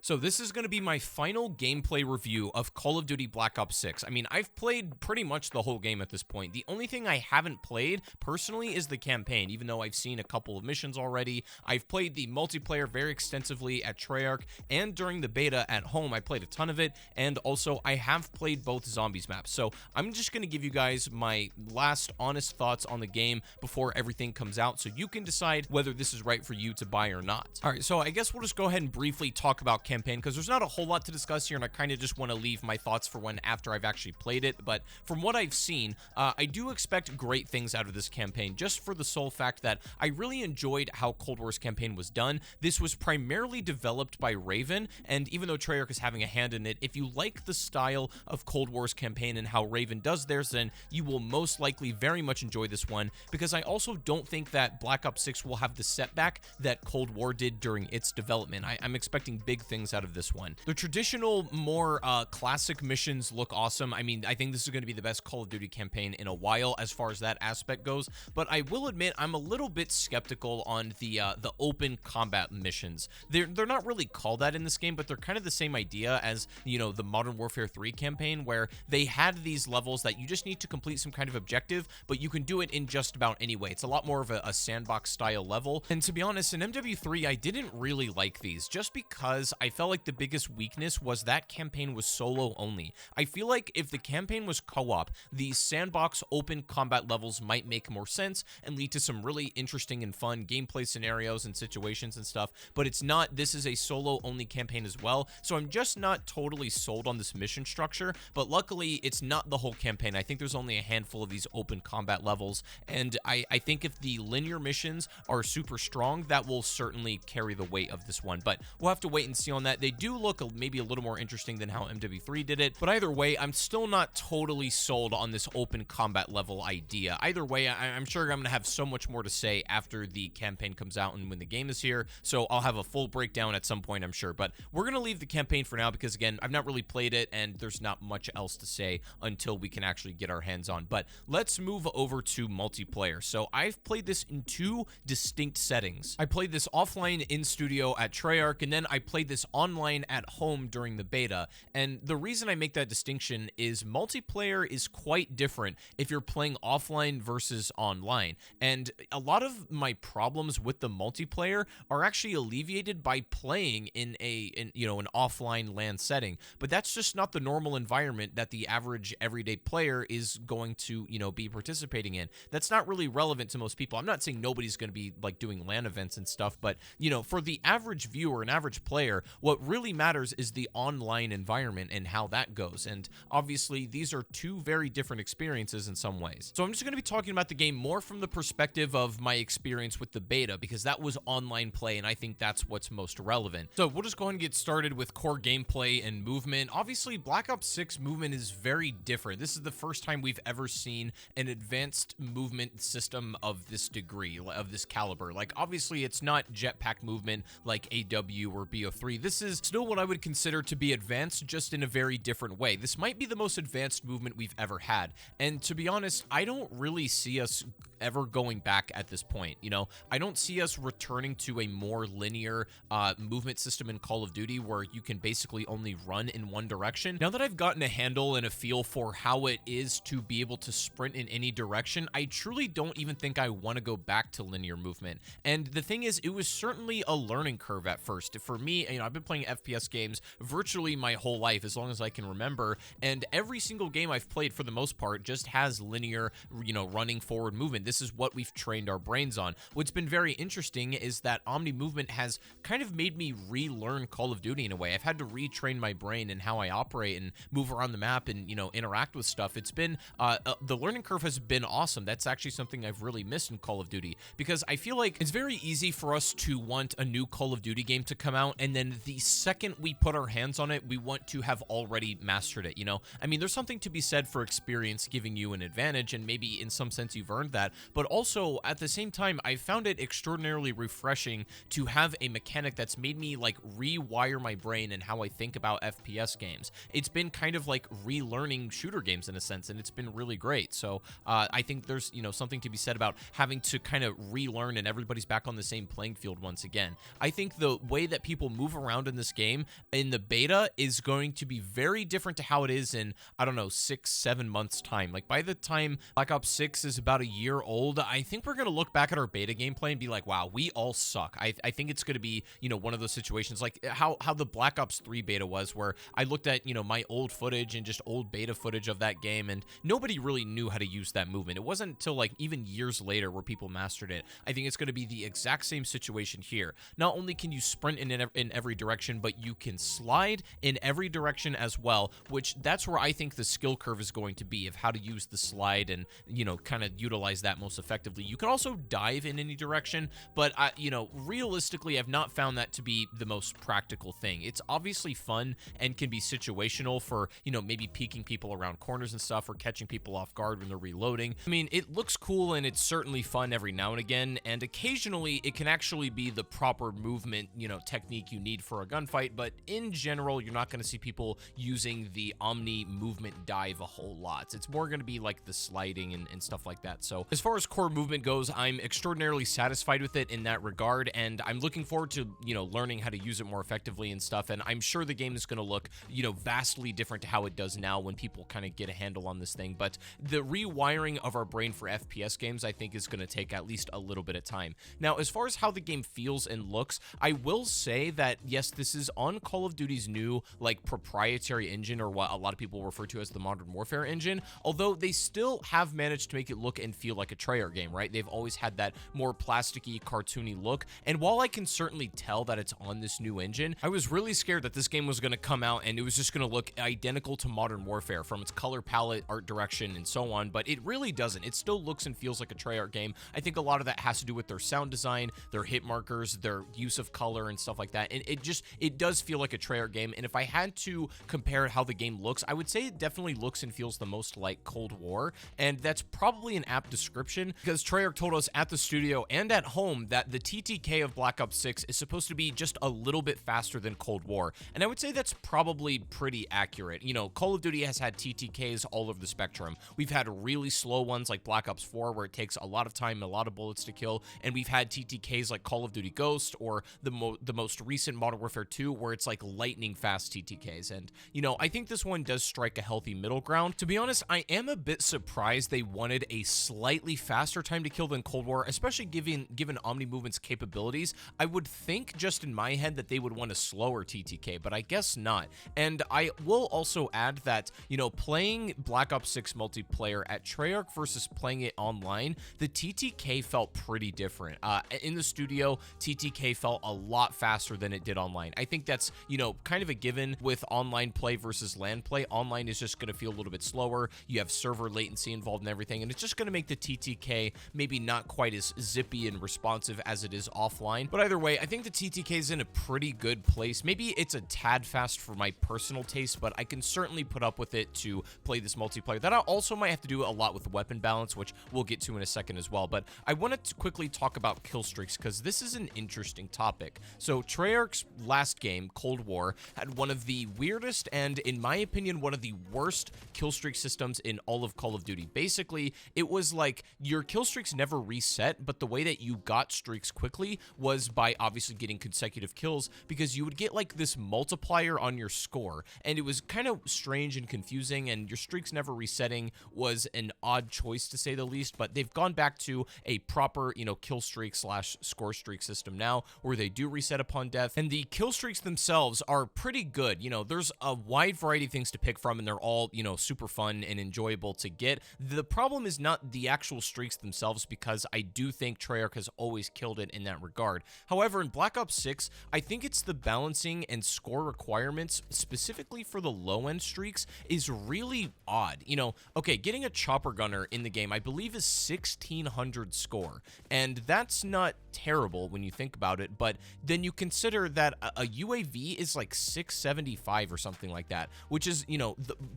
So this is going to be my final gameplay review of Call of Duty Black Ops 6. I mean, I've played pretty much the whole game at this point. The only thing I haven't played personally is the campaign, even though I've seen a couple of missions already. I've played the multiplayer very extensively at Treyarch, and during the beta at home, I played a ton of it, and also I have played both zombies maps. So I'm just going to give you guys my last honest thoughts on the game before everything comes out, so you can decide whether this is right for you to buy or not. All right, so I guess we'll just go ahead and briefly talk about campaign, because there's not a whole lot to discuss here, and I kind of just want to leave my thoughts for when after I've actually played it. But from what I've seen, I do expect great things out of this campaign, just for the sole fact that I really enjoyed how Cold War's campaign was done. This was primarily developed by Raven, and even though Treyarch is having a hand in it, if you like the style of Cold War's campaign and how Raven does theirs, then you will most likely very much enjoy this one, because I also don't think that Black Ops 6 will have the setback that Cold War did during its development. I'm expecting big things out of this one. The traditional, more classic missions look awesome. I mean, I think this is going to be the best Call of Duty campaign in a while as far as that aspect goes, but I will admit I'm a little bit skeptical on the open combat missions. They're not really called that in this game, but they're kind of the same idea as, you know, the Modern Warfare 3 campaign, where they had these levels that you just need to complete some kind of objective, but you can do it in just about any way. It's a lot more of a sandbox style level, and to be honest, in MW3 I didn't really like these, just because I felt like the biggest weakness was that campaign was solo only. I feel like if the campaign was co-op, these sandbox open combat levels might make more sense and lead to some really interesting and fun gameplay scenarios and situations and stuff, but it's not. This is a solo only campaign as well, so I'm just not totally sold on this mission structure, but luckily it's not the whole campaign. I think there's only a handful of these open combat levels, and I think if the linear missions are super strong, that will certainly carry the weight of this one, but we'll have to wait and see on that. They do look maybe a little more interesting than how MW3 did it, but either way, I'm still not totally sold on this open combat level idea. Either way, I'm sure I'm going to have so much more to say after the campaign comes out and when the game is here, so I'll have a full breakdown at some point, I'm sure, but we're going to leave the campaign for now because, again, I've not really played it, and there's not much else to say until we can actually get our hands on. But let's move over to multiplayer. So I've played this in two distinct settings. I played this offline in studio at Treyarch, and then I played this online at home during the beta, and the reason I make that distinction is multiplayer is quite different if you're playing offline versus online, and a lot of my problems with the multiplayer are actually alleviated by playing in an offline LAN setting, but that's just not the normal environment that the average everyday player is going to, be participating in. That's not really relevant to most people. I'm not saying nobody's going to be like doing LAN events and stuff, but for the average viewer, an average player, what really matters is the online environment and how that goes, and obviously these are two very different experiences in some ways. So I'm just going to be talking about the game more from the perspective of my experience with the beta, because that was online play, and I think that's what's most relevant. So we'll just go ahead and get started with core gameplay and movement. Obviously, Black Ops 6 movement is very different. This is the first time we've ever seen an advanced movement system of this degree, of this caliber. Like, obviously, it's not jetpack movement like AW or BO3. This is still what I would consider to be advanced, just in a very different way. This might be the most advanced movement we've ever had, and to be honest, I don't really see us ever going back at this point. I don't see us returning to a more linear movement system in Call of Duty where you can basically only run in one direction. Now that I've gotten a handle and a feel for how it is to be able to sprint in any direction, I truly don't even think I want to go back to linear movement. And the thing is, it was certainly a learning curve at first. For me, I've been playing FPS games virtually my whole life, as long as I can remember, and every single game I've played for the most part just has linear, running forward movement. This is what we've trained our brains on. What's been very interesting is that Omni movement has kind of made me relearn Call of Duty in a way. I've had to retrain my brain and how I operate and move around the map and, interact with stuff. It's been, the learning curve has been awesome. That's actually something I've really missed in Call of Duty, because I feel like it's very easy for us to want a new Call of Duty game to come out, and then the second we put our hands on it, we want to have already mastered it, I mean, there's something to be said for experience giving you an advantage, and maybe in some sense you've earned that, but also at the same time, I found it extraordinarily refreshing to have a mechanic that's made me like rewire my brain and how I think about FPS games. It's been kind of like relearning shooter games in a sense, and it's been really great. So I think there's something to be said about having to kind of relearn and everybody's back on the same playing field once again. I think the way that people move around found in this game in the beta is going to be very different to how it is in, I don't know, 6-7 months time. Like by the time Black Ops 6 is about a year old, I think we're going to look back at our beta gameplay and be like, wow, we all suck. I think it's going to be, one of those situations like how the Black Ops 3 beta was, where I looked at, my old footage and just old beta footage of that game, and nobody really knew how to use that movement. It wasn't until like even years later where people mastered it. I think it's going to be the exact same situation here. Not only can you sprint in every direction, but you can slide in every direction as well, which that's where I think the skill curve is going to be, of how to use the slide and, kind of utilize that most effectively. You can also dive in any direction, but realistically, I've not found that to be the most practical thing. It's obviously fun and can be situational for, maybe peeking people around corners and stuff, or catching people off guard when they're reloading. I mean, it looks cool and it's certainly fun every now and again, and occasionally it can actually be the proper movement, technique you need for a gunfight, but in general, you're not going to see people using the Omni movement dive a whole lot. It's more going to be like the sliding and stuff like that. So as far as core movement goes, I'm extraordinarily satisfied with it in that regard, and I'm looking forward to, learning how to use it more effectively and stuff, and I'm sure the game is going to look, vastly different to how it does now when people kind of get a handle on this thing, but the rewiring of our brain for FPS games, I think, is going to take at least a little bit of time. Now, as far as how the game feels and looks, I will say that, yes, this is on Call of Duty's new, like, proprietary engine, or what a lot of people refer to as the Modern Warfare engine, although they still have managed to make it look and feel like a Treyarch game, right? They've always had that more plasticky, cartoony look, and while I can certainly tell that it's on this new engine, I was really scared that this game was going to come out and it was just going to look identical to Modern Warfare from its color palette, art direction, and so on, but it really doesn't. It still looks and feels like a Treyarch game. I think a lot of that has to do with their sound design, their hit markers, their use of color and stuff like that, and it does feel like a Treyarch game. And if I had to compare how the game looks, I would say it definitely looks and feels the most like Cold War, and that's probably an apt description, because Treyarch told us at the studio and at home that the TTK of Black Ops 6 is supposed to be just a little bit faster than Cold War, and I would say that's probably pretty accurate. Call of Duty has had TTKs all over the spectrum. We've had really slow ones like Black Ops 4, where it takes a lot of time, a lot of bullets to kill, and we've had TTKs like Call of Duty Ghost, or the most recent Modern Warfare 2, where it's like lightning fast TTKs. And I think this one does strike a healthy middle ground. To be honest, I am a bit surprised they wanted a slightly faster time to kill than Cold War, especially given Omni Movement's capabilities. I would think just in my head that they would want a slower TTK, but I guess not. And I will also add that, playing Black Ops 6 multiplayer at Treyarch versus playing it online, the TTK felt pretty different. In the studio, TTK felt a lot faster than it did online. I think that's, kind of a given with online play versus LAN play. Online is just going to feel a little bit slower. You have server latency involved in everything, and it's just going to make the TTK maybe not quite as zippy and responsive as it is offline. But either way, I think the TTK is in a pretty good place. Maybe it's a tad fast for my personal taste, but I can certainly put up with it to play this multiplayer. That also might have to do a lot with weapon balance, which we'll get to in a second as well. But I wanted to quickly talk about kill streaks, because this is an interesting topic. So Treyarch's last game, Cold War, had one of the weirdest and, in my opinion, one of the worst kill streak systems in all of Call of Duty. Basically, it was like your kill streaks never reset, but the way that you got streaks quickly was by obviously getting consecutive kills, because you would get like this multiplier on your score, and it was kind of strange and confusing, and your streaks never resetting was an odd choice to say the least. But they've gone back to a proper, kill streak / score streak system now, where they do reset upon death, and the kill streaks themselves are pretty good. There's a wide variety of things to pick from, and they're all, super fun and enjoyable to get. The problem is not the actual streaks themselves, because I do think Treyarch has always killed it in that regard. However, in Black Ops 6, I think it's the balancing and score requirements, specifically for the low-end streaks, is really odd. Okay, getting a chopper gunner in the game, I believe, is 1600 score, and that's not terrible when you think about it, but then you consider that a UAV is like 675 or something like that, which is,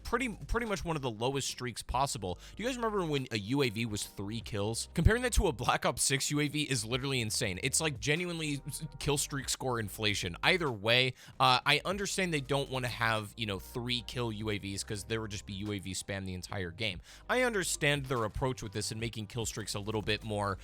pretty much one of the lowest streaks possible. Do you guys remember when a UAV was 3 kills? Comparing that to a Black Ops 6 UAV is literally insane. It's like genuinely kill streak score inflation. Either way, I understand they don't want to have, 3 kill UAVs, because there would just be UAV spam the entire game. I understand their approach with this and making kill streaks a little bit more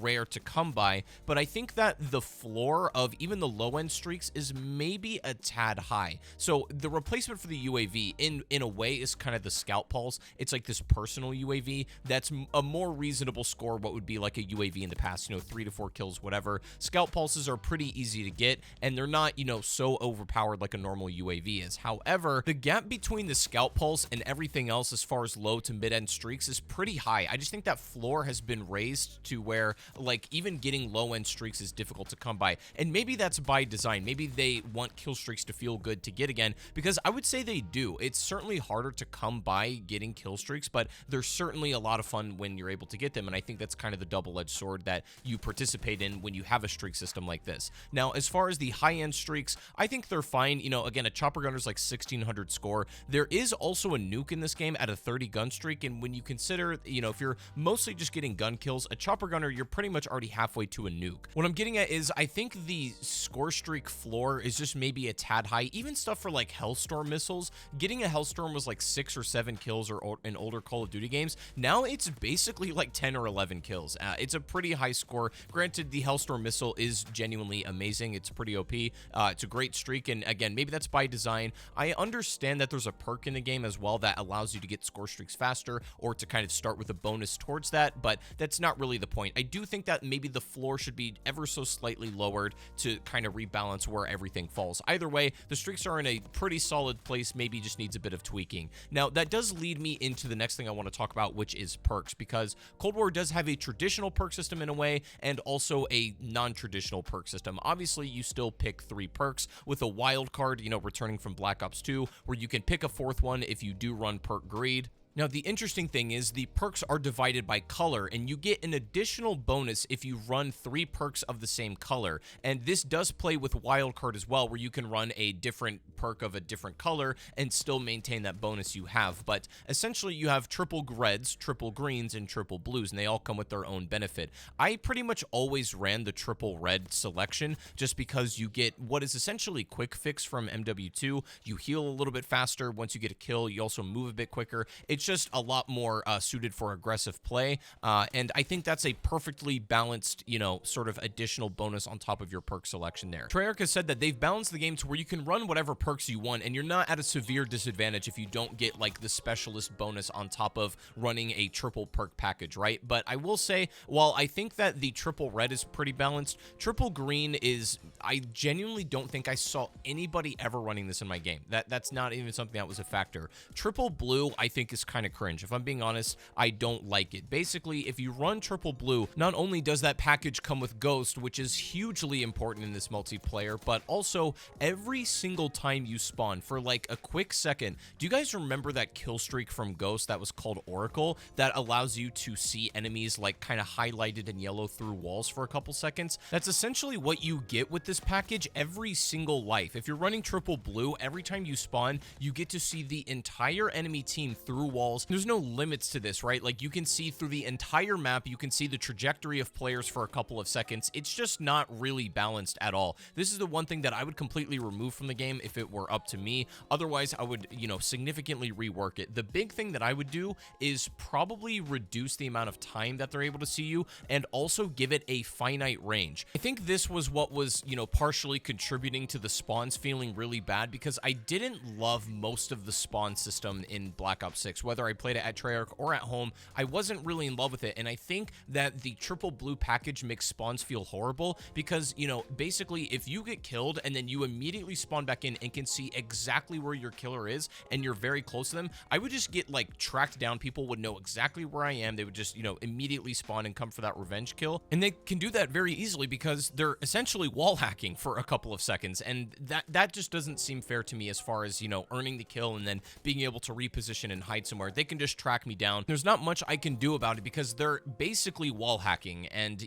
rare to come by, but I think that the floor of even the low-end streaks streaks is maybe a tad high. So the replacement for the UAV in a way is kind of the scout pulse. It's like this personal UAV that's a more reasonable score, what would be like a UAV in the past, 3 to 4 kills, whatever. Scout pulses are pretty easy to get, and they're not, so overpowered like a normal UAV is. However, the gap between the scout pulse and everything else as far as low to mid-end streaks is pretty high. I just think that floor has been raised to where, like, even getting low-end streaks is difficult to come by, and maybe that's by design. Maybe they want kill streaks to feel good to get again, because I would say they do. It's certainly harder to come by getting kill streaks, but they're certainly a lot of fun when you're able to get them, and I think that's kind of the double-edged sword that you participate in when you have a streak system like this. Now, as far as the high-end streaks, I think they're fine. Again, a chopper gunner's like 1600 score. There is also a nuke in this game at a 30 gun streak, and when you consider, if you're mostly just getting gun kills, a chopper gunner, you're pretty much already halfway to a nuke. What I'm getting at is I think the score streak floor is just maybe a tad high. Even stuff for like Hellstorm missiles, getting a Hellstorm was like 6 or 7 kills or in older Call of Duty games. Now it's basically like 10 or 11 kills. It's a pretty high score. Granted, the Hellstorm missile is genuinely amazing. It's pretty OP. It's a great streak, and again, maybe that's by design. I understand that there's a perk in the game as well that allows you to get score streaks faster or to kind of start with a bonus towards that, but that's not really the point. I do think that maybe the floor should be ever so slightly lowered to kind of rebalance where everything falls. Either way, the streaks are in a pretty solid place, maybe just needs a bit of tweaking. Now, that does lead me into the next thing I want to talk about, which is perks, because Cold War does have a traditional perk system in a way and also a non-traditional perk system. Obviously, you still pick 3 perks with a wild card, returning from Black Ops 2, where you can pick a 4th one if you do run perk greed. Now, the interesting thing is the perks are divided by color, and you get an additional bonus if you run 3 perks of the same color. And this does play with wildcard as well, where you can run a different perk of a different color and still maintain that bonus you have. But essentially, you have triple reds, triple greens, and triple blues, and they all come with their own benefit. I pretty much always ran the triple red selection just because you get what is essentially quick fix from MW2. You heal a little bit faster. Once you get a kill, you also move a bit quicker. It's just a lot more suited for aggressive play, and I think that's a perfectly balanced, sort of additional bonus on top of your perk selection there. Treyarch has said that they've balanced the game to where you can run whatever perks you want, and you're not at a severe disadvantage if you don't get, like, the specialist bonus on top of running a triple perk package, right? But I will say, while I think that the triple red is pretty balanced, triple green is, I genuinely don't think I saw anybody ever running this in my game. That's not even something that was a factor. Triple blue, I think, is kind of cringe. If I'm being honest, I don't like it. Basically, if you run triple blue, not only does that package come with Ghost, which is hugely important in this multiplayer, but also every single time you spawn for like a quick second. Do you guys remember that kill streak from Ghost that was called Oracle that allows you to see enemies like kind of highlighted in yellow through walls for a couple seconds? That's essentially what you get with this package every single life. If you're running triple blue, every time you spawn, you get to see the entire enemy team through walls. There's no limits to this, right? Like, you can see through the entire map, you can see the trajectory of players for a couple of seconds. It's just not really balanced at all. This is the one thing that I would completely remove from the game if it were up to me. Otherwise, I would, significantly rework it. The big thing that I would do is probably reduce the amount of time that they're able to see you and also give it a finite range. I think this was what was, partially contributing to the spawns feeling really bad, because I didn't love most of the spawn system in Black Ops 6. Whether I played it at Treyarch or at home, I wasn't really in love with it, and I think that the triple blue package makes spawns feel horrible because, basically, if you get killed and then you immediately spawn back in and can see exactly where your killer is and you're very close to them, I would just get, like, tracked down. People would know exactly where I am. They would just, immediately spawn and come for that revenge kill, and they can do that very easily because they're essentially wall hacking for a couple of seconds, and that just doesn't seem fair to me as far as, earning the kill and then being able to reposition and hide somewhere. They can just track me down. There's not much I can do about it because they're basically wall hacking, and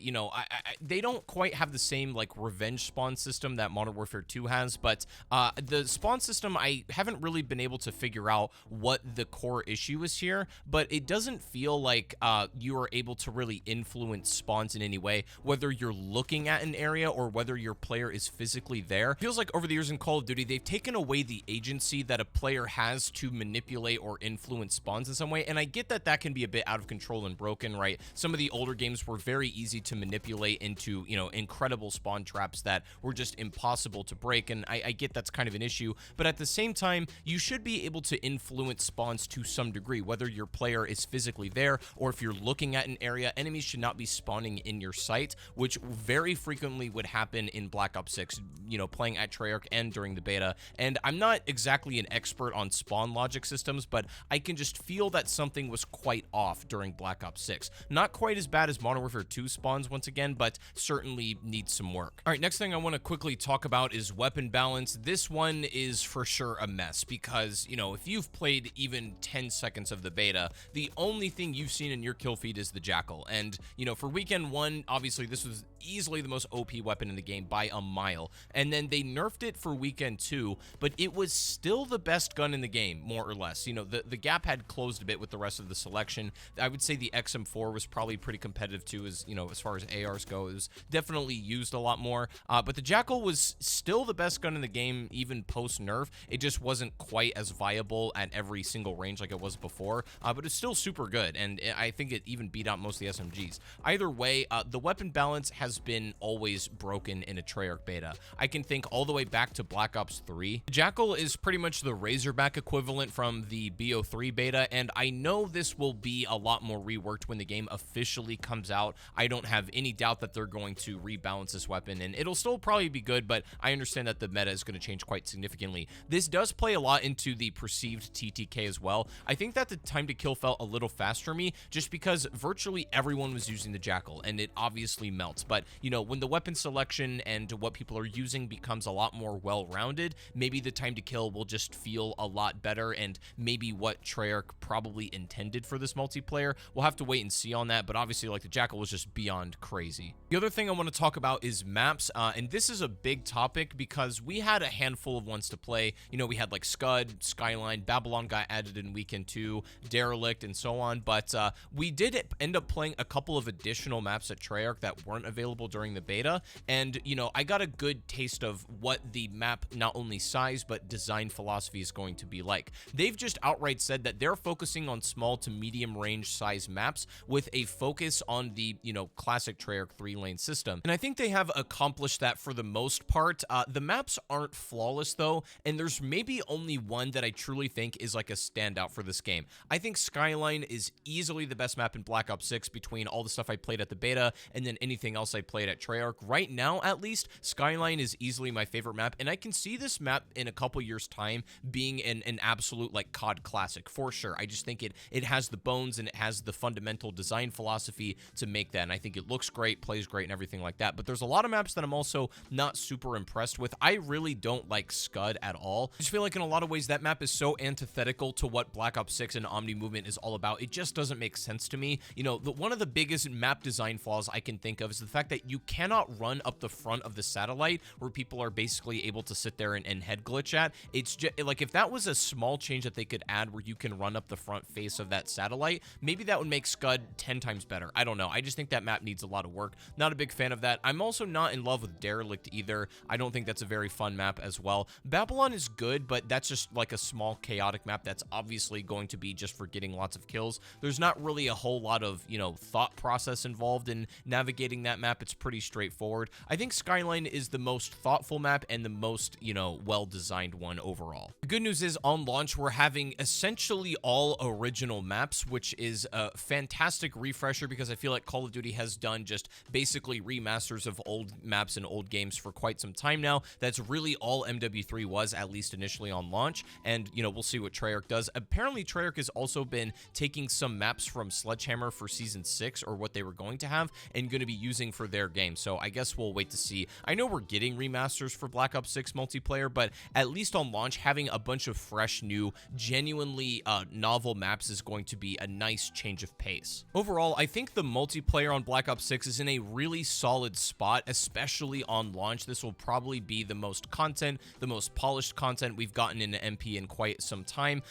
they don't quite have the same like revenge spawn system that Modern Warfare 2 has, but the spawn system, I haven't really been able to figure out what the core issue is here, but it doesn't feel like you are able to really influence spawns in any way, whether you're looking at an area or whether your player is physically there. It feels like over the years in Call of Duty, they've taken away the agency that a player has to manipulate or influence spawns in some way, and I get that that can be a bit out of control and broken, right? Some of the older games were very easy to manipulate into, you know, incredible spawn traps that were just impossible to break, and I get that's kind of an issue, but at the same time, you should be able to influence spawns to some degree, whether your player is physically there or if you're looking at an area. Enemies should not be spawning in your sight, which very frequently would happen in Black Ops 6, you know, playing at Treyarch and during the beta. And I'm not exactly an expert on spawn logic systems, but I can just feel that something was quite off during Black Ops 6. Not quite as bad as Modern Warfare 2 spawns once again, but certainly needs some work. All right, next thing I want to quickly talk about is weapon balance. This one is for sure a mess because, you know, if you've played even 10 seconds of the beta, the only thing you've seen in your kill feed is the Jackal. And, you know, for weekend 1, obviously this was easily the most OP weapon in the game by a mile. And then they nerfed it for weekend 2, but it was still the best gun in the game, more or less. You know, the gap had closed a bit with the rest of the selection. I would say the XM4 was probably pretty competitive too, as, you know, as far as ARs go. It was definitely used a lot more. But the Jackal was still the best gun in the game, even post-nerf. It just wasn't quite as viable at every single range like it was before, but it's still super good, and I think it even beat out most of the SMGs. Either way, the weapon balance has been always broken in a Treyarch beta. I can think all the way back to Black Ops 3. Jackal is pretty much the Razorback equivalent from the BO3 beta, and I know this will be a lot more reworked when the game officially comes out. I don't have any doubt that they're going to rebalance this weapon, and it'll still probably be good, but I understand that the meta is going to change quite significantly. This does play a lot into the perceived TTK as well. I think that the time to kill felt a little fast for me, just because virtually everyone was using the Jackal, and it obviously melts. But, you know, when the weapon selection and what people are using becomes a lot more well-rounded, maybe the time to kill will just feel a lot better, and maybe what Treyarch probably intended for this multiplayer. We'll have to wait and see on that, but obviously, like, the Jackal was just beyond crazy. The other thing I want to talk about is maps, and this is a big topic because we had a handful of ones to play. You know, we had like Scud, Skyline, Babylon got added in weekend 2, Derelict, and so on, but we did end up playing a couple of additional maps at Treyarch that weren't available during the beta, and, you know, I got a good taste of what the map, not only size, but design philosophy is going to be like. They've just outright said that they're focusing on small to medium range size maps with a focus on the, you know, classic Treyarch 3-lane system, and I think they have accomplished that for the most part. The maps aren't flawless though, and there's maybe only one that I truly think is like a standout for this game. I think Skyline is easily the best map in Black Ops 6 between all the stuff I played at the beta and then anything else I played at Treyarch. Right now, at least, Skyline is easily my favorite map, and I can see this map in a couple years' time being an absolute, like, COD classic, for sure. I just think it has the bones and it has the fundamental design philosophy to make that, and I think it looks great, plays great, and everything like that. But there's a lot of maps that I'm also not super impressed with. I really don't like Scud at all. I just feel like in a lot of ways that map is so antithetical to what Black Ops 6 and Omni Movement is all about. It just doesn't make sense to me. You know, one of the biggest map design flaws I can think of is the fact that you cannot run up the front of the satellite where people are basically able to sit there and head glitch at. It's just like, if that was a small change that they could add where you can run up the front face of that satellite, maybe that would make Scud 10 times better. I don't know. I just think that map needs a lot of work. Not a big fan of that. I'm also not in love with Derelict either. I don't think that's a very fun map as well. Babylon is good, but that's just like a small chaotic map that's obviously going to be just for getting lots of kills. There's not really a whole lot of, you know, thought process involved in navigating that map. It's pretty straightforward. I think Skyline is the most thoughtful map and the most, you know, well-designed one overall. The good news is on launch, we're having essentially all original maps, which is a fantastic refresher because I feel like Call of Duty has done just basically remasters of old maps and old games for quite some time now. That's really all MW3 was, at least initially on launch, and, you know, we'll see what Treyarch does. Apparently, Treyarch has also been taking some maps from Sledgehammer for Season 6, or what they were going to have, and going to be using for their game, so I guess we'll wait to see. I know we're getting remasters for Black Ops 6 multiplayer, but at least on launch, having a bunch of fresh, new, genuinely novel maps is going to be a nice change of pace. Overall, I think the multiplayer on Black Ops 6 is in a really solid spot, especially on launch. This will probably be the most content, the most polished content we've gotten in an MP in quite some time.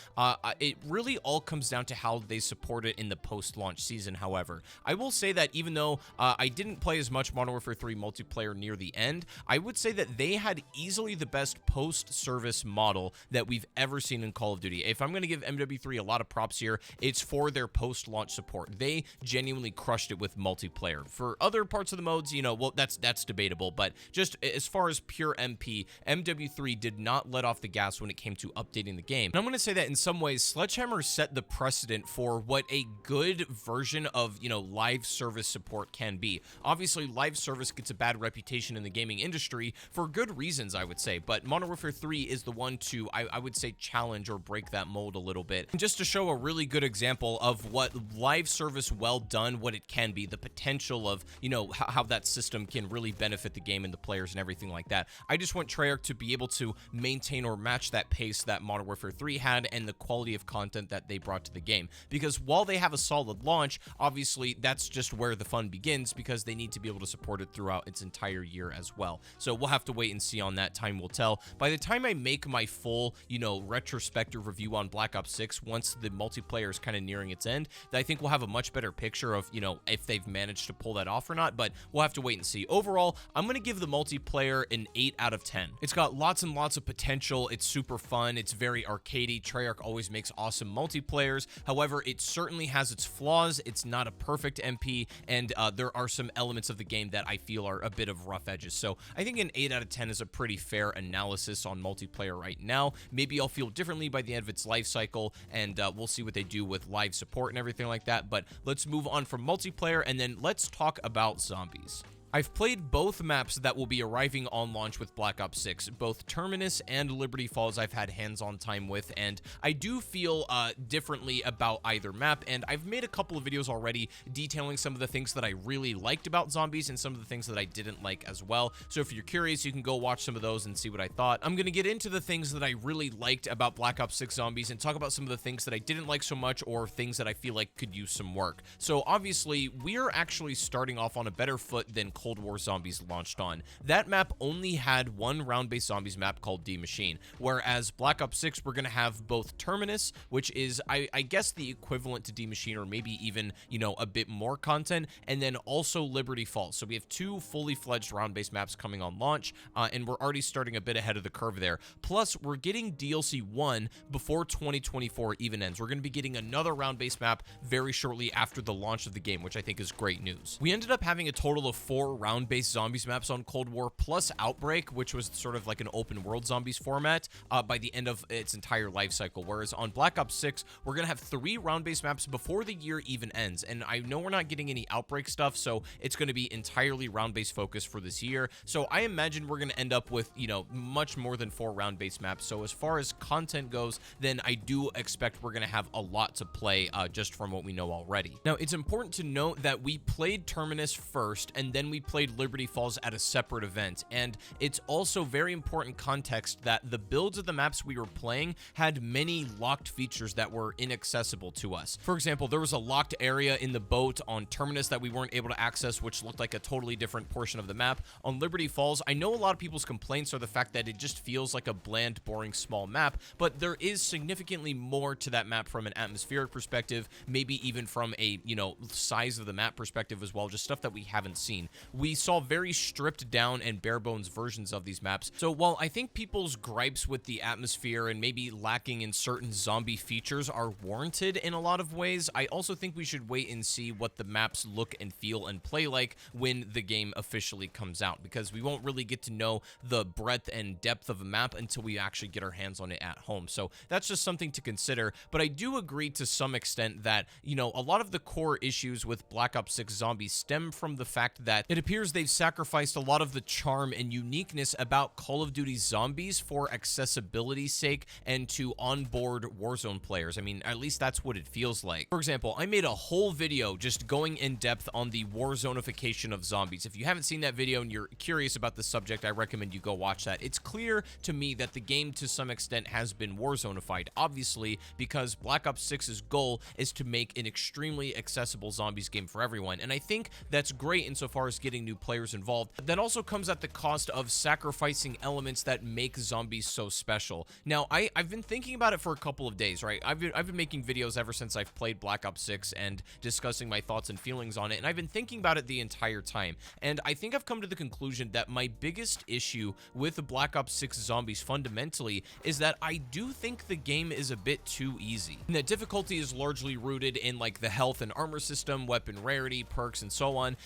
It really all comes down to how they support it in the post-launch season, however. I will say that even though I didn't play as much Modern Warfare 3 multiplayer near the end, I would say that they had easily the best post-service model that that we've ever seen in Call of Duty. If I'm going to give MW3 a lot of props here, it's for their post-launch support. They genuinely crushed it with multiplayer. For other parts of the modes, you know, well, that's debatable, but just as far as pure MP, MW3 did not let off the gas when it came to updating the game. And I'm going to say that in some ways, Sledgehammer set the precedent for what a good version of, you know, live service support can be. Obviously, live service gets a bad reputation in the gaming industry for good reasons, I would say, but Modern Warfare 3 is the one to, I would say, challenge or break that mold a little bit. And just to show a really good example of what live service well done, what it can be, the potential of, you know, how that system can really benefit the game and the players and everything like that. I just want Treyarch to be able to maintain or match that pace that Modern Warfare 3 had and the quality of content that they brought to the game. Because while they have a solid launch, obviously that's just where the fun begins, because they need to be able to support it throughout its entire year as well. So we'll have to wait and see on that. Time will tell. By the time I make my full, you know, retrospective review on Black Ops 6, once the multiplayer is kind of nearing its end, I think we'll have a much better picture of, you know, if they've managed to pull that off or not, but we'll have to wait and see. Overall, I'm going to give the multiplayer an 8 out of 10. It's got lots and lots of potential. It's super fun. It's very arcadey. Treyarch always makes awesome multiplayers. However, it certainly has its flaws. It's not a perfect MP, and there are some elements of the game that I feel are a bit of rough edges. So I think an 8 out of 10 is a pretty fair analysis on multiplayer right now. Maybe I'll feel differently by the end of its life cycle, and we'll see what they do with live support and everything like that. But let's move on from multiplayer, and then let's talk about zombies. I've played both maps that will be arriving on launch with Black Ops 6, both Terminus and Liberty Falls I've had hands-on time with, and I do feel differently about either map, and I've made a couple of videos already detailing some of the things that I really liked about zombies and some of the things that I didn't like as well. So if you're curious, you can go watch some of those and see what I thought. I'm going to get into the things that I really liked about Black Ops 6 Zombies and talk about some of the things that I didn't like so much or things that I feel like could use some work. So obviously, we're actually starting off on a better foot than Cold War Zombies launched on. That map only had one round-based zombies map called D Machine, whereas Black Ops 6, we're going to have both Terminus, which is, I guess, the equivalent to D Machine, or maybe even, you know, a bit more content, and then also Liberty Falls. So we have two fully fledged round-based maps coming on launch, and we're already starting a bit ahead of the curve there. Plus, we're getting DLC 1 before 2024 even ends. We're going to be getting another round-based map very shortly after the launch of the game, which I think is great news. We ended up having a total of 4 round-based zombies maps on Cold War, plus Outbreak, which was sort of like an open world zombies format by the end of its entire life cycle. Whereas on Black Ops 6, we're going to have 3 round-based maps before the year even ends. And I know we're not getting any Outbreak stuff, so it's going to be entirely round-based focus for this year. So I imagine we're going to end up with, you know, much more than 4 round-based maps. So as far as content goes, then I do expect we're going to have a lot to play just from what we know already. Now, it's important to note that we played Terminus first, and then we played Liberty Falls at a separate event, and it's also very important context that the builds of the maps we were playing had many locked features that were inaccessible to us. For example, there was a locked area in the boat on Terminus that we weren't able to access, which looked like a totally different portion of the map. On Liberty Falls, I know a lot of people's complaints are the fact that it just feels like a bland, boring, small map, but there is significantly more to that map from an atmospheric perspective, maybe even from a, you know, size of the map perspective as well, just stuff that we haven't seen. We saw very stripped down and bare bones versions of these maps. So while I think people's gripes with the atmosphere and maybe lacking in certain zombie features are warranted in a lot of ways, I also think we should wait and see what the maps look and feel and play like when the game officially comes out, because we won't really get to know the breadth and depth of a map until we actually get our hands on it at home. So that's just something to consider, but I do agree to some extent that, you know, a lot of the core issues with Black Ops 6 Zombies stem from the fact that it appears they've sacrificed a lot of the charm and uniqueness about Call of Duty Zombies for accessibility's sake and to onboard Warzone players. I mean, at least that's what it feels like. For example, I made a whole video just going in depth on the Warzonification of zombies. If you haven't seen that video and you're curious about the subject, I recommend you go watch that. It's clear to me that the game to some extent has been Warzonified, obviously, because Black Ops 6's goal is to make an extremely accessible zombies game for everyone. And I think that's great insofar as getting new players involved, that also comes at the cost of sacrificing elements that make zombies so special. Now, I've been thinking about it for a couple of days, right? I've been making videos ever since I've played Black Ops 6 and discussing my thoughts and feelings on it, and I've been thinking about it the entire time. And I think I've come to the conclusion that my biggest issue with the Black Ops 6 zombies fundamentally is that I do think the game is a bit too easy. And that difficulty is largely rooted in like the health and armor system, weapon rarity, perks, and so on.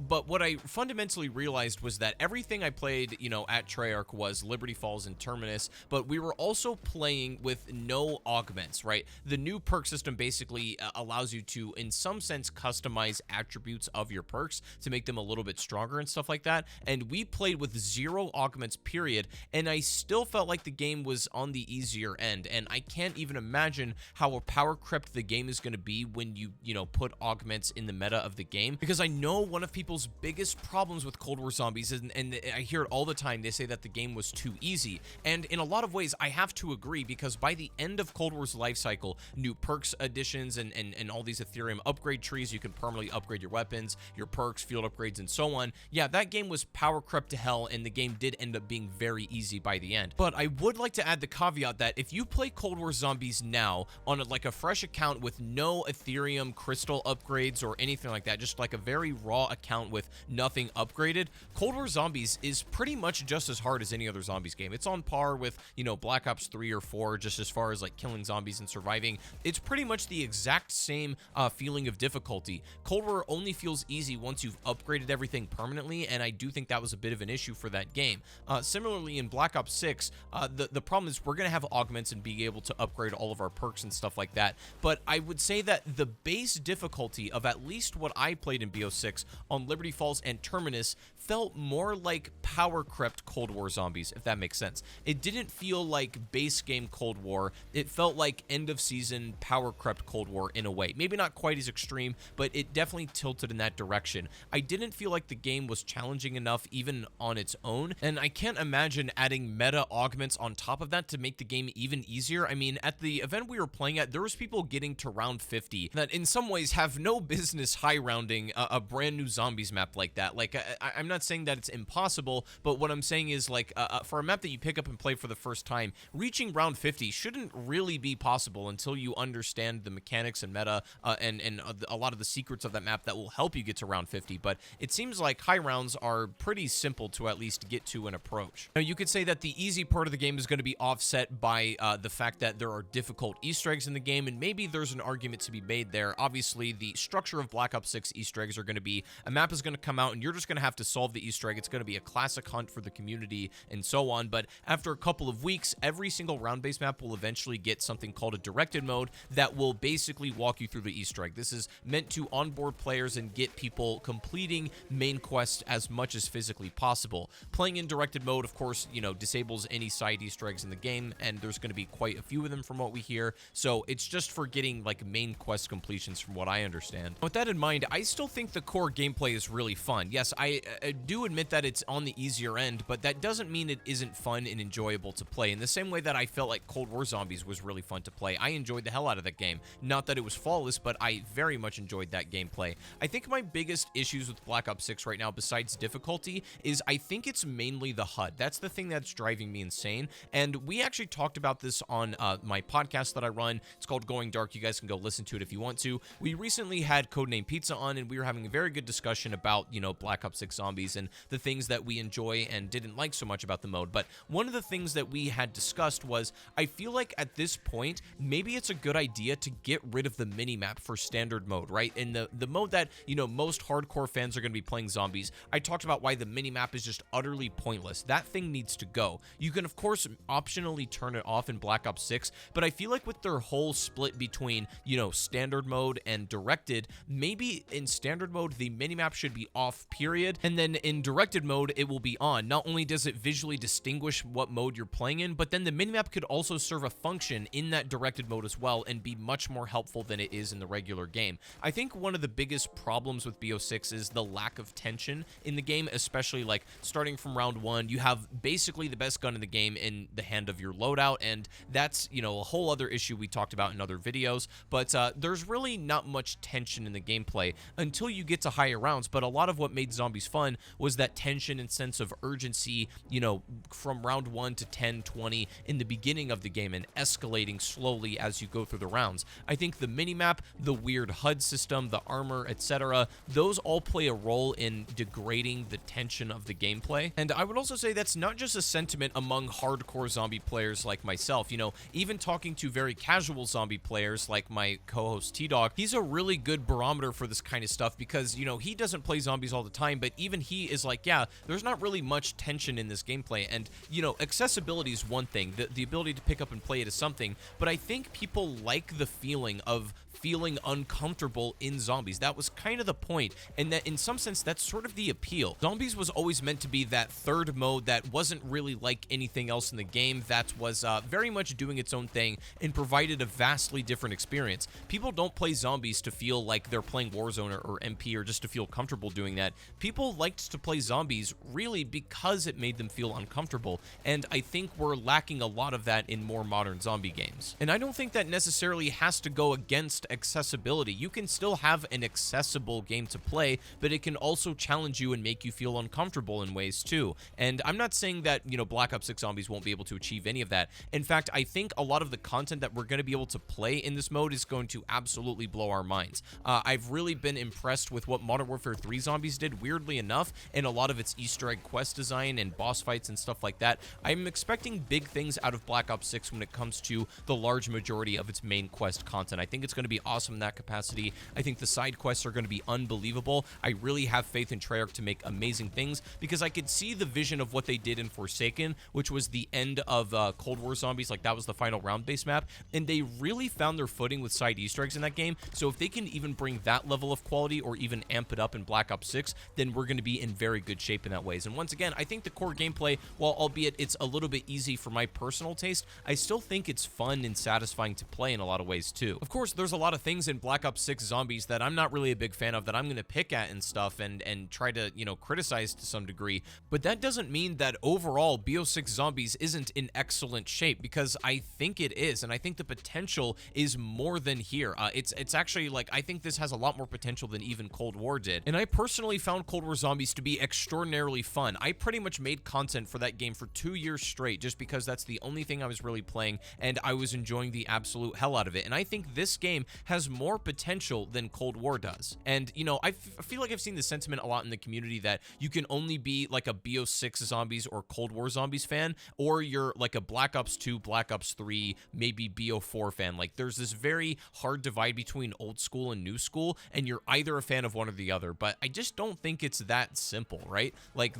But what I fundamentally realized was that everything I played, you know, at Treyarch was Liberty Falls and Terminus, but we were also playing with no augments, right? The new perk system basically allows you to, in some sense, customize attributes of your perks to make them a little bit stronger and stuff like that. And we played with 0 augments, period, and I still felt like the game was on the easier end. And I can't even imagine how power crept the game is going to be when you know, put augments in the meta of the game, because I know one of people's biggest problems with Cold War Zombies is, and I hear it all the time, they say that the game was too easy. And in a lot of ways, I have to agree, because by the end of Cold War's life cycle, new perks additions and all these Ethereum upgrade trees, you can permanently upgrade your weapons, your perks, field upgrades, and so on. Yeah, that game was power crept to hell, and the game did end up being very easy by the end. But I would like to add the caveat that if you play Cold War Zombies now on like a fresh account with no Ethereum crystal upgrades or anything like that, just like a very raw account with nothing upgraded, Cold War Zombies is pretty much just as hard as any other zombies game. It's on par with, you know, Black Ops 3 or 4, just as far as like killing zombies and surviving. It's pretty much the exact same feeling of difficulty. Cold War only feels easy once you've upgraded everything permanently, and I do think that was a bit of an issue for that game. Similarly, in Black Ops 6, the problem is we're going to have augments and be able to upgrade all of our perks and stuff like that, but I would say that the base difficulty of at least what I played in BO6 on Liberty Falls and Terminus felt more like power crept Cold War Zombies, if that makes sense. It didn't feel like base game Cold War. It felt like end of season power crept Cold War in a way. Maybe not quite as extreme, but it definitely tilted in that direction. I didn't feel like the game was challenging enough even on its own, and I can't imagine adding meta augments on top of that to make the game even easier. I mean, at the event we were playing at, there was people getting to round 50 that in some ways have no business high rounding a brand new zombies map like that. Like, I'm not saying that it's impossible, but what I'm saying is, like, for a map that you pick up and play for the first time, reaching round 50 shouldn't really be possible until you understand the mechanics and meta and a lot of the secrets of that map that will help you get to round 50. But it seems like high rounds are pretty simple to at least get to and approach. Now, you could say that the easy part of the game is going to be offset by the fact that there are difficult Easter eggs in the game, and maybe there's an argument to be made there. Obviously, the structure of Black Ops 6 Easter eggs are going to be a map is going to come out, and you're just going to have to solve the Easter egg. It's going to be a classic hunt for the community and so on. But after a couple of weeks, every single round-based map will eventually get something called a directed mode that will basically walk you through the Easter egg. This is meant to onboard players and get people completing main quests as much as physically possible. Playing in directed mode, of course, you know, disables any side Easter eggs in the game, and there's going to be quite a few of them from what we hear. So it's just for getting like main quest completions from what I understand. With that in mind, I still think the core gameplay is really fun. Yes, I do admit that it's on the easier end, but that doesn't mean it isn't fun and enjoyable to play. In the same way that I felt like Cold War Zombies was really fun to play, I enjoyed the hell out of that game. Not that it was flawless, but I very much enjoyed that gameplay. I think my biggest issues with Black Ops 6 right now, besides difficulty, is I think it's mainly the HUD. That's the thing that's driving me insane, and we actually talked about this on my podcast that I run. It's called Going Dark. You guys can go listen to it if you want to. We recently had Codename Pizza on, and we were having a very good discussion about, you know, Black Ops 6 Zombies and the things that we enjoy and didn't like so much about the mode. But one of the things that we had discussed was, I feel like at this point, maybe it's a good idea to get rid of the minimap for standard mode, right? In the mode that, you know, most hardcore fans are going to be playing zombies, I talked about why the minimap is just utterly pointless. That thing needs to go. You can, of course, optionally turn it off in Black Ops 6, but I feel like with their whole split between, you know, standard mode and directed, maybe in standard mode, the minimap should be off, period, and then in directed mode, it will be on. Not only does it visually distinguish what mode you're playing in, but then the minimap could also serve a function in that directed mode as well and be much more helpful than it is in the regular game. I think one of the biggest problems with BO6 is the lack of tension in the game, especially like starting from round 1, you have basically the best gun in the game in the hand of your loadout, and that's, you know, a whole other issue we talked about in other videos, but there's really not much tension in the gameplay until you get to higher rounds. But a lot lot of what made zombies fun was that tension and sense of urgency, you know, from round 1 to 10, 20 in the beginning of the game and escalating slowly as you go through the rounds. I think the minimap, the weird HUD system, the armor, etc., those all play a role in degrading the tension of the gameplay. And I would also say that's not just a sentiment among hardcore zombie players like myself. You know, even talking to very casual zombie players like my co-host T-Dog, he's a really good barometer for this kind of stuff because, you know, he doesn't play zombies all the time, but even he is like, yeah, there's not really much tension in this gameplay. And, you know, accessibility is one thing, the ability to pick up and play it is something, but I think people like the feeling of feeling uncomfortable in zombies. That was kind of the point, and that in some sense that's sort of the appeal. Zombies was always meant to be that third mode that wasn't really like anything else in the game, that was very much doing its own thing and provided a vastly different experience. People don't play zombies to feel like they're playing Warzone or MP or just to feel comfortable doing that. People liked to play zombies really because it made them feel uncomfortable, and I think we're lacking a lot of that in more modern zombie games. And I don't think that necessarily has to go against accessibility. You can still have an accessible game to play, but it can also challenge you and make you feel uncomfortable in ways too. And I'm not saying that, you know, Black Ops 6 Zombies won't be able to achieve any of that. In fact, I think a lot of the content that we're going to be able to play in this mode is going to absolutely blow our minds. I've really been impressed with what Modern Warfare 3 Zombies did, weirdly enough, in a lot of its Easter egg quest design and boss fights and stuff like that. I'm expecting big things out of Black Ops 6 when it comes to the large majority of its main quest content. I think it's going to be awesome in that capacity. I think the side quests are going to be unbelievable. I really have faith in Treyarch to make amazing things because I could see the vision of what they did in Forsaken, which was the end of Cold War Zombies. Like, that was the final round-based map, and they really found their footing with side Easter eggs in that game. So if they can even bring that level of quality or even amp it up in Black Ops 6, then we're going to be in very good shape in that ways. And once again, I think the core gameplay, while albeit it's a little bit easy for my personal taste, I still think it's fun and satisfying to play in a lot of ways too. Of course, there's a lot of things in Black Ops 6 Zombies that I'm not really a big fan of, that I'm going to pick at and stuff and try to, you know, criticize to some degree, but that doesn't mean that overall BO6 Zombies isn't in excellent shape, because I think it is, and I think the potential is more than here. It's actually, like, I think this has a lot more potential than even Cold War did, and I personally found Cold War Zombies to be extraordinarily fun. I pretty much made content for that game for 2 years straight just because that's the only thing I was really playing, and I was enjoying the absolute hell out of it. And I think this game has more potential than Cold War does. And, you know, I feel like I've seen the sentiment a lot in the community that you can only be like a BO6 Zombies or Cold War Zombies fan, or you're like a Black Ops 2, Black Ops 3, maybe BO4 fan. Like, there's this very hard divide between old school and new school, and you're either a fan of one or the other. But I just don't think it's that simple, right? Like,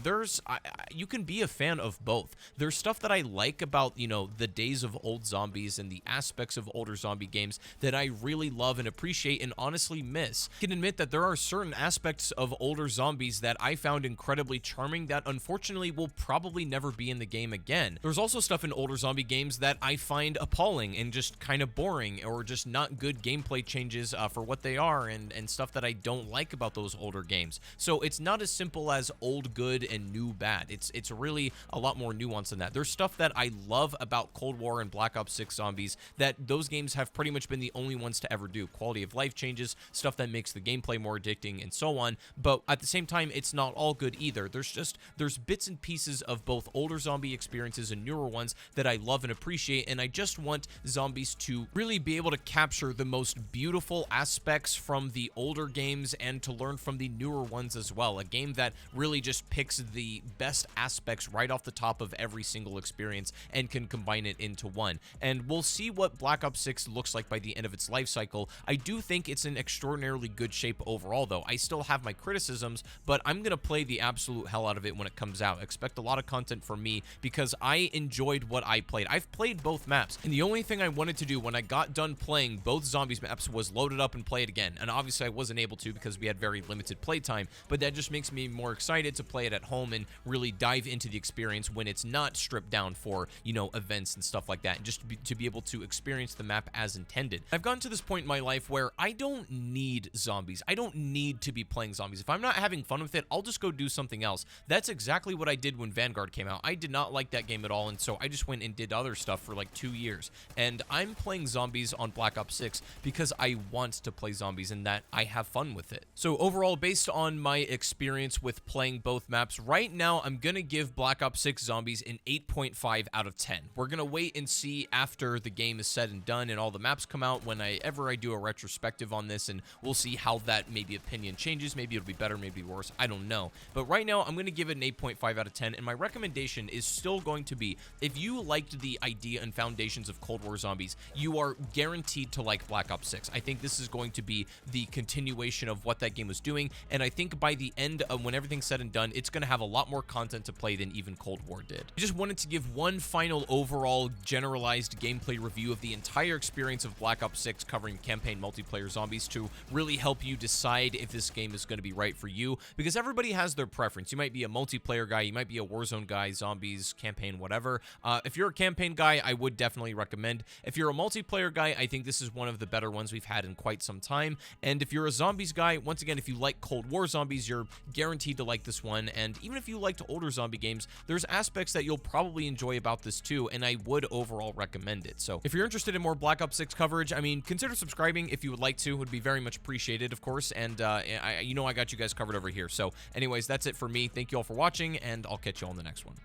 you can be a fan of both. There's stuff that I like about, you know, the days of old zombies and the aspects of older zombie games that I really love and appreciate and honestly miss. I can admit that there are certain aspects of older zombies that I found incredibly charming that unfortunately will probably never be in the game again. There's also stuff in older zombie games that I find appalling and just kind of boring, or just not good gameplay changes for what they are, and stuff that I don't like about those older games. So it's not as simple as old good and new bad. It's really a lot more nuanced than that. There's stuff that I love about Cold War and Black Ops 6 Zombies that those games have pretty much been the only ones to ever do. Quality of life changes, stuff that makes the gameplay more addicting, and so on. But at the same time, it's not all good either. There's bits and pieces of both older zombie experiences and newer ones that I love and appreciate, and I just want zombies to really be able to capture the most beautiful aspects from the older games and to learn from the newer ones as well. A game that really just picks the best aspects right off the top of every single experience and can combine it into one. And we'll see what Black Ops 6 looks like by the end of its life cycle. I do think it's in extraordinarily good shape overall, though. I still have my criticisms, but I'm going to play the absolute hell out of it when it comes out. Expect a lot of content from me because I enjoyed what I played. I've played both maps, and the only thing I wanted to do when I got done playing both Zombies maps was load it up and play it again. And obviously I wasn't able to because we had very limited playtime, but that just makes me more excited to play it at home and really dive into the experience when it's not stripped down for, you know, events and stuff like that, and just to be able to experience the map as intended. I've gotten to this point in my life where I don't need zombies. I don't need to be playing zombies. If I'm not having fun with it, I'll just go do something else. That's exactly what I did when Vanguard came out. I did not like that game at all, and so I just went and did other stuff for like 2 years. And I'm playing zombies on Black Ops 6 because I want to play zombies and that I have fun with it. So overall, based on my experience with playing both maps, right now I'm going to give Black Ops 6 Zombies an 8.5 out of 10. We're going to wait and see after the game is said and done and all the maps come out whenever I do a retrospective on this, and we'll see how that maybe opinion changes. Maybe it'll be better, maybe worse. I don't know. But right now, I'm going to give it an 8.5 out of 10, and my recommendation is still going to be, if you liked the idea and foundations of Cold War Zombies, you are guaranteed to like Black Ops 6. I think this is going to be the continuation of what that game was doing, and I think by the end of when everything's said and done, it's going to have a lot more content to play than even Cold War did. I just wanted to give one final overall generalized gameplay review of the entire experience of Black Ops 6 covering campaign multiplayer zombies to really help you decide if this game is going to be right for you, because everybody has their preference. You might be a multiplayer guy, you might be a Warzone guy, zombies, campaign, whatever. If you're a campaign guy, I would definitely recommend. If you're a multiplayer guy, I think this is one of the better ones we've had in quite some time. And if you're a zombies guy, once again, if you like Cold War Zombies, you're guaranteed to like this one. And even if you liked older zombie games, there's aspects that you'll probably enjoy about this too, and I would overall recommend it. So if you're interested in more Black Ops 6 coverage, I mean, consider subscribing if you would like to. It would be very much appreciated, of course, and I got you guys covered over here. So anyways, that's it for me. Thank you all for watching, and I'll catch you all in the next one.